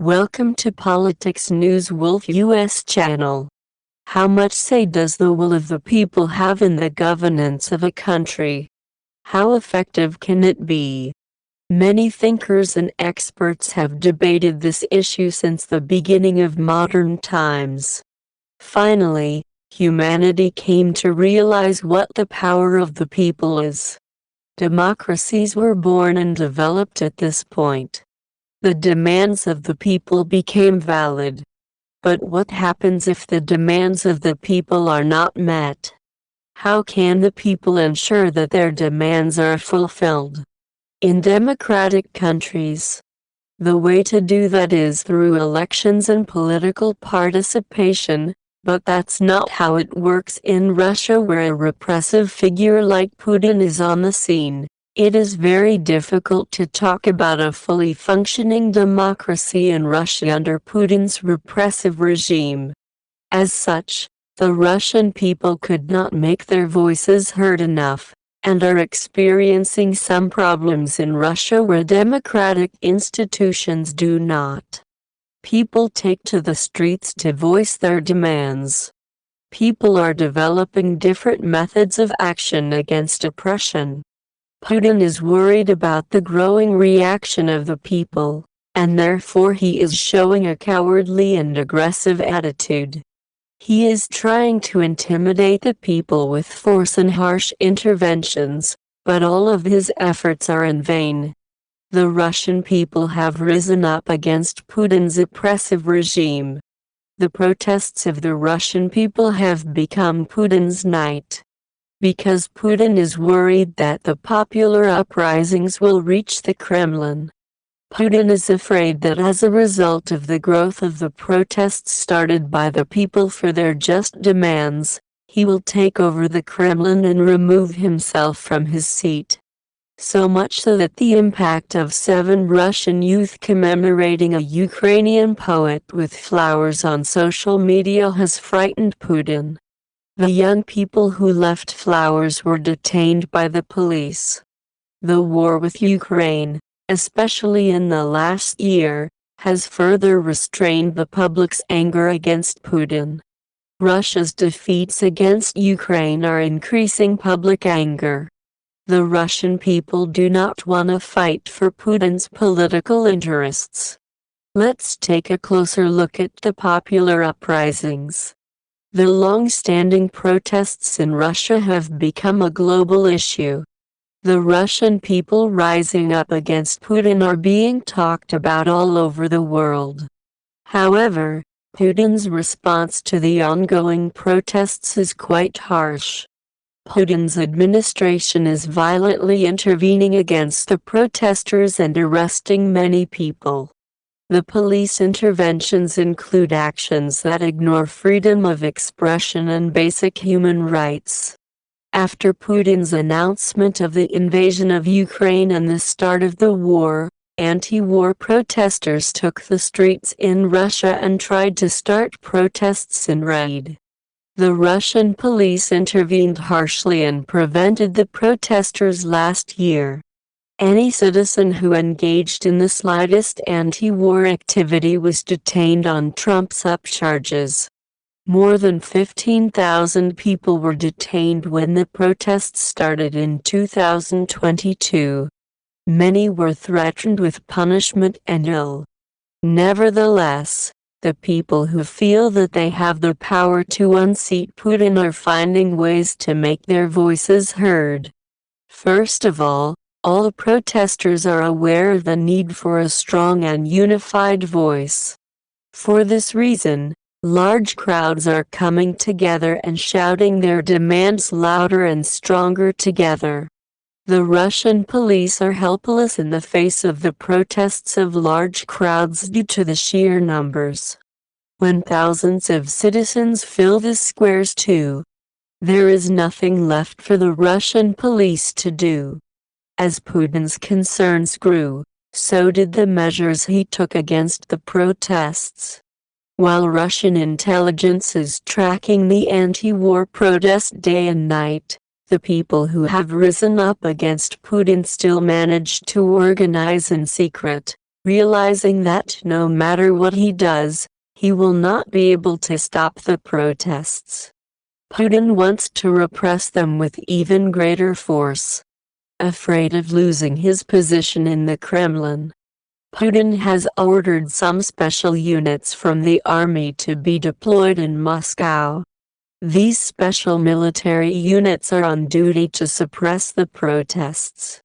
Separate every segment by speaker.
Speaker 1: Welcome to Politics News Wolf US channel. How much say does the will of the people have in the governance of a country? How effective can it be? Many thinkers and experts have debated this issue since the beginning of modern times. Finally, humanity came to realize what the power of the people is. Democracies were born and developed at this point. The demands of the people became valid. But what happens if the demands of the people are not met? How can the people ensure that their demands are fulfilled? In democratic countries, the way to do that is through elections and political participation, but that's not how it works in Russia, where a repressive figure like Putin is on the scene. It is very difficult to talk about a fully functioning democracy in Russia under Putin's repressive regime. As such, the Russian people could not make their voices heard enough, and are experiencing some problems in Russia where democratic institutions do not. People take to the streets to voice their demands. People are developing different methods of action against oppression. Putin is worried about the growing reaction of the people, and therefore he is showing a cowardly and aggressive attitude. He is trying to intimidate the people with force and harsh interventions, but all of his efforts are in vain. The Russian people have risen up against Putin's oppressive regime. The protests of the Russian people have become Putin's night. Because Putin is worried that the popular uprisings will reach the Kremlin. Putin is afraid that as a result of the growth of the protests started by the people for their just demands, he will take over the Kremlin and remove himself from his seat. So much so that the impact of 7 Russian youth commemorating a Ukrainian poet with flowers on social media has frightened Putin. The young people who left flowers were detained by the police. The war with Ukraine, especially in the last year, has further restrained the public's anger against Putin. Russia's defeats against Ukraine are increasing public anger. The Russian people do not want to fight for Putin's political interests. Let's take a closer look at the popular uprisings. The long-standing protests in Russia have become a global issue. The Russian people rising up against Putin are being talked about all over the world. However, Putin's response to the ongoing protests is quite harsh. Putin's administration is violently intervening against the protesters and arresting many people. The police interventions include actions that ignore freedom of expression and basic human rights. After Putin's announcement of the invasion of Ukraine and the start of the war, anti-war protesters took the streets in Russia and tried to start protests in raid. The Russian police intervened harshly and prevented the protesters last year. Any citizen who engaged in the slightest anti-war activity was detained on trumped-up charges. More than 15,000 people were detained when the protests started in 2022. Many were threatened with punishment and ill. Nevertheless, the people who feel that they have the power to unseat Putin are finding ways to make their voices heard. First of all protesters are aware of the need for a strong and unified voice. For this reason, large crowds are coming together and shouting their demands louder and stronger together. The Russian police are helpless in the face of the protests of large crowds due to the sheer numbers. When thousands of citizens fill the squares too, there is nothing left for the Russian police to do. As Putin's concerns grew, so did the measures he took against the protests. While Russian intelligence is tracking the anti-war protest day and night, the people who have risen up against Putin still manage to organize in secret, realizing that no matter what he does, he will not be able to stop the protests. Putin wants to repress them with even greater force. Afraid of losing his position in the Kremlin, Putin has ordered some special units from the army to be deployed in Moscow. These special military units are on duty to suppress the protests.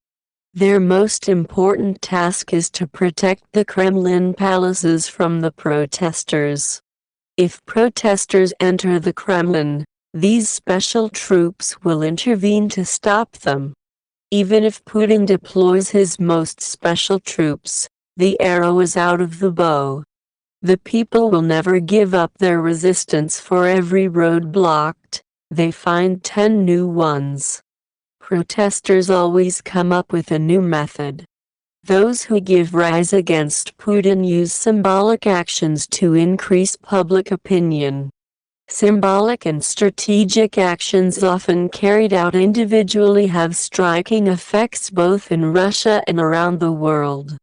Speaker 1: Their most important task is to protect the Kremlin palaces from the protesters. If protesters enter the Kremlin, these special troops will intervene to stop them. Even if Putin deploys his most special troops, the arrow is out of the bow. The people will never give up their resistance. For every road blocked, they find 10 new ones. Protesters always come up with a new method. Those who give rise against Putin use symbolic actions to increase public opinion. Symbolic and strategic actions often carried out individually have striking effects both in Russia and around the world.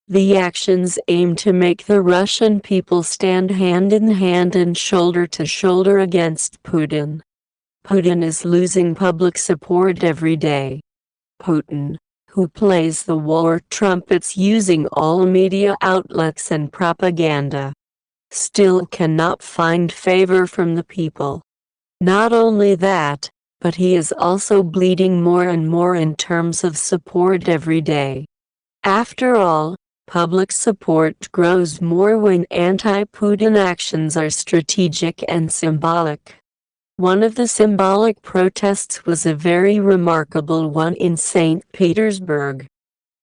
Speaker 1: The actions aim to make the Russian people stand hand in hand and shoulder to shoulder against Putin. Putin is losing public support every day. Putin, who plays the war trumpets using all media outlets and propaganda, still cannot find favor from the people. Not only that, but he is also bleeding more and more in terms of support every day. After all, public support grows more when anti-Putin actions are strategic and symbolic. One of the symbolic protests was a very remarkable one in St. Petersburg,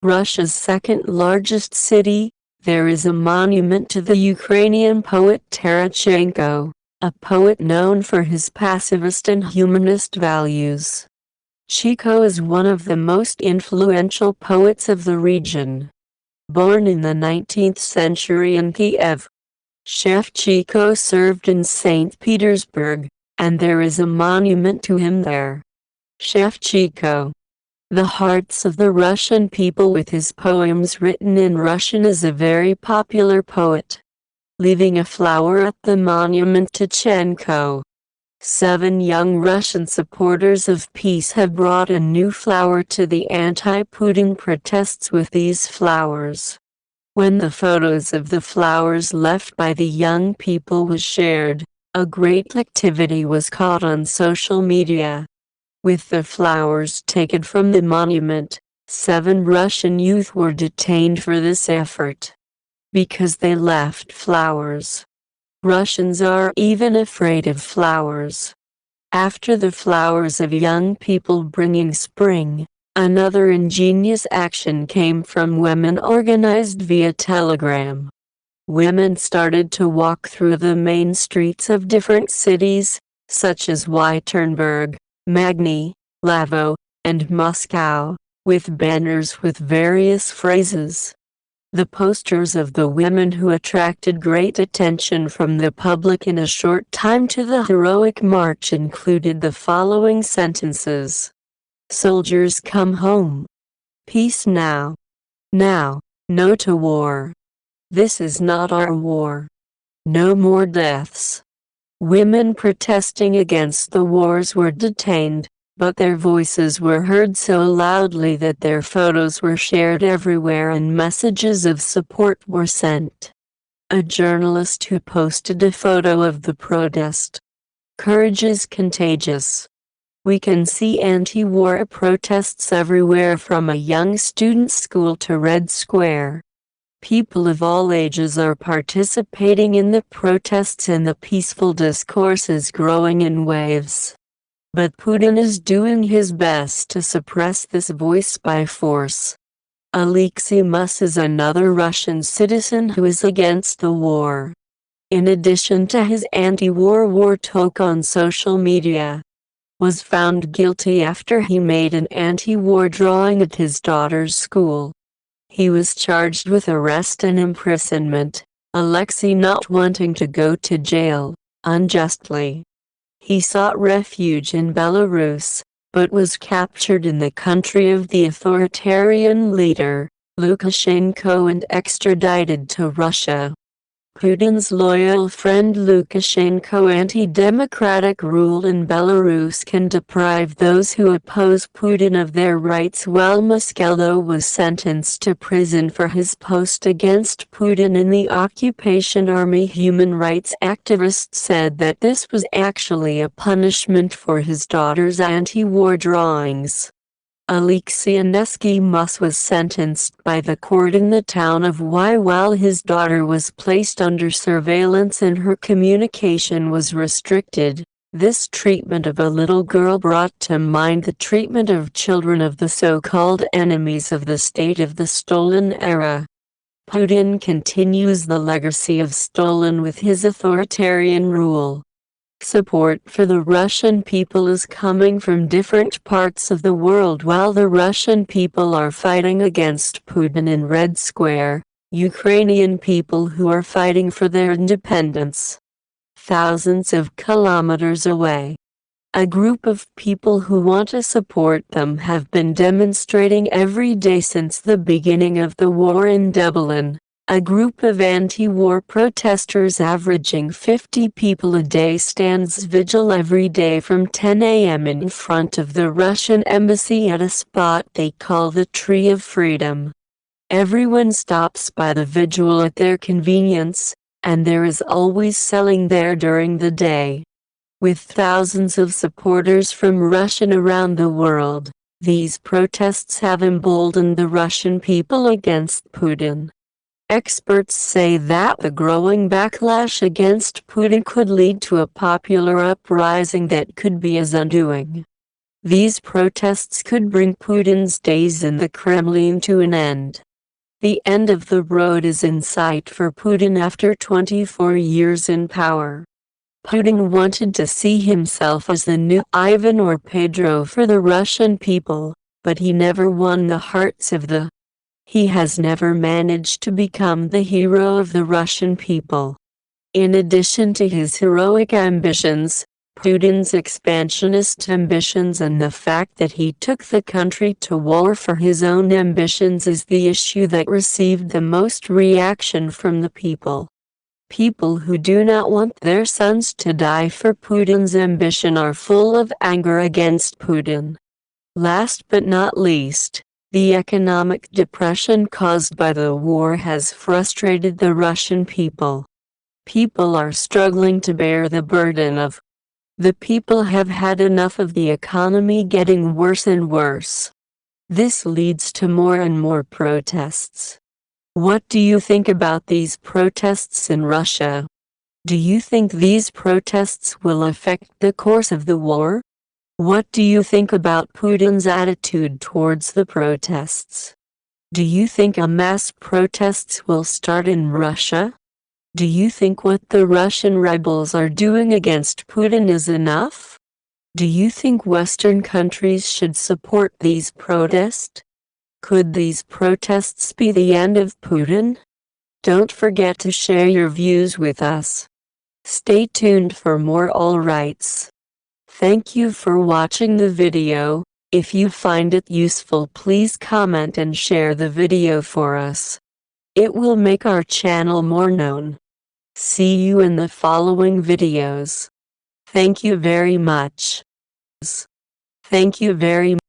Speaker 1: Russia's second-largest city. There is a monument to the Ukrainian poet Tereshchenko, a poet known for his pacifist and humanist values. Chico is one of the most influential poets of the region. Born in the 19th century in Kiev, Shevchenko served in St. Petersburg, and there is a monument to him there. Shevchenko, the hearts of the Russian people with his poems written in Russian, is a very popular poet. Leaving a flower at the monument to Chenko, 7 young Russian supporters of peace have brought a new flower to the anti-Putin protests with these flowers. When the photos of the flowers left by the young people was shared, a great activity was caught on social media. With the flowers taken from the monument, 7 Russian youth were detained for this effort. Because they left flowers. Russians are even afraid of flowers. After the flowers of young people bringing spring, another ingenious action came from women organized via Telegram. Women started to walk through the main streets of different cities, such as Yekaterinburg, Magny, Lavo, and Moscow, with banners with various phrases. The posters of the women who attracted great attention from the public in a short time to the heroic march included the following sentences. Soldiers come home. Peace now. Now, no to war. This is not our war. No more deaths. Women protesting against the wars were detained, but their voices were heard so loudly that their photos were shared everywhere and messages of support were sent. A journalist who posted a photo of the protest. Courage is contagious. We can see anti-war protests everywhere, from a young student's school to Red Square. People of all ages are participating in the protests and the peaceful discourse is growing in waves. But Putin is doing his best to suppress this voice by force. Alexei Mus is another Russian citizen who is against the war. In addition to his anti-war talk on social media, was found guilty after he made an anti-war drawing at his daughter's school. He was charged with arrest and imprisonment, Alexei not wanting to go to jail, unjustly. He sought refuge in Belarus, but was captured in the country of the authoritarian leader, Lukashenko and extradited to Russia. Putin's loyal friend Lukashenko's anti-democratic rule in Belarus can deprive those who oppose Putin of their rights, while Muskello was sentenced to prison for his post against Putin in the occupation army. Human rights activists said that this was actually a punishment for his daughter's anti-war drawings. Alexei Mus was sentenced by the court in the town of Y while his daughter was placed under surveillance and her communication was restricted. This treatment of a little girl brought to mind the treatment of children of the so-called enemies of the state of the Stolen era. Putin continues the legacy of Stolen with his authoritarian rule. Support for the Russian people is coming from different parts of the world. While the Russian people are fighting against Putin in Red Square, Ukrainian people who are fighting for their independence, thousands of kilometers away. A group of people who want to support them have been demonstrating every day since the beginning of the war in Dublin. A group of anti-war protesters averaging 50 people a day stands vigil every day from 10 a.m. in front of the Russian embassy at a spot they call the Tree of Freedom. Everyone stops by the vigil at their convenience, and there is always selling there during the day. With thousands of supporters from Russia around the world, these protests have emboldened the Russian people against Putin. Experts say that the growing backlash against Putin could lead to a popular uprising that could be his undoing. These protests could bring Putin's days in the Kremlin to an end. The end of the road is in sight for Putin after 24 years in power. Putin wanted to see himself as the new Ivan or Pedro for the Russian people, but he never won the hearts of the He has never managed to become the hero of the Russian people. In addition to his heroic ambitions, Putin's expansionist ambitions and the fact that he took the country to war for his own ambitions is the issue that received the most reaction from the people. People who do not want their sons to die for Putin's ambition are full of anger against Putin. Last but not least, the economic depression caused by the war has frustrated the Russian people. People are struggling to bear the burden of. The people have had enough of the economy getting worse and worse. This leads to more and more protests. What do you think about these protests in Russia? Do you think these protests will affect the course of the war? What do you think about Putin's attitude towards the protests? Do you think a mass protests will start in Russia? Do you think what the Russian rebels are doing against Putin is enough? Do you think Western countries should support these protests? Could these protests be the end of Putin? Don't forget to share your views with us. Stay tuned for more All Rights. Thank you for watching the video. If you find it useful, please comment and share the video for us. It will make our channel more known. See you in the following videos. Thank you very much. Thank you very much.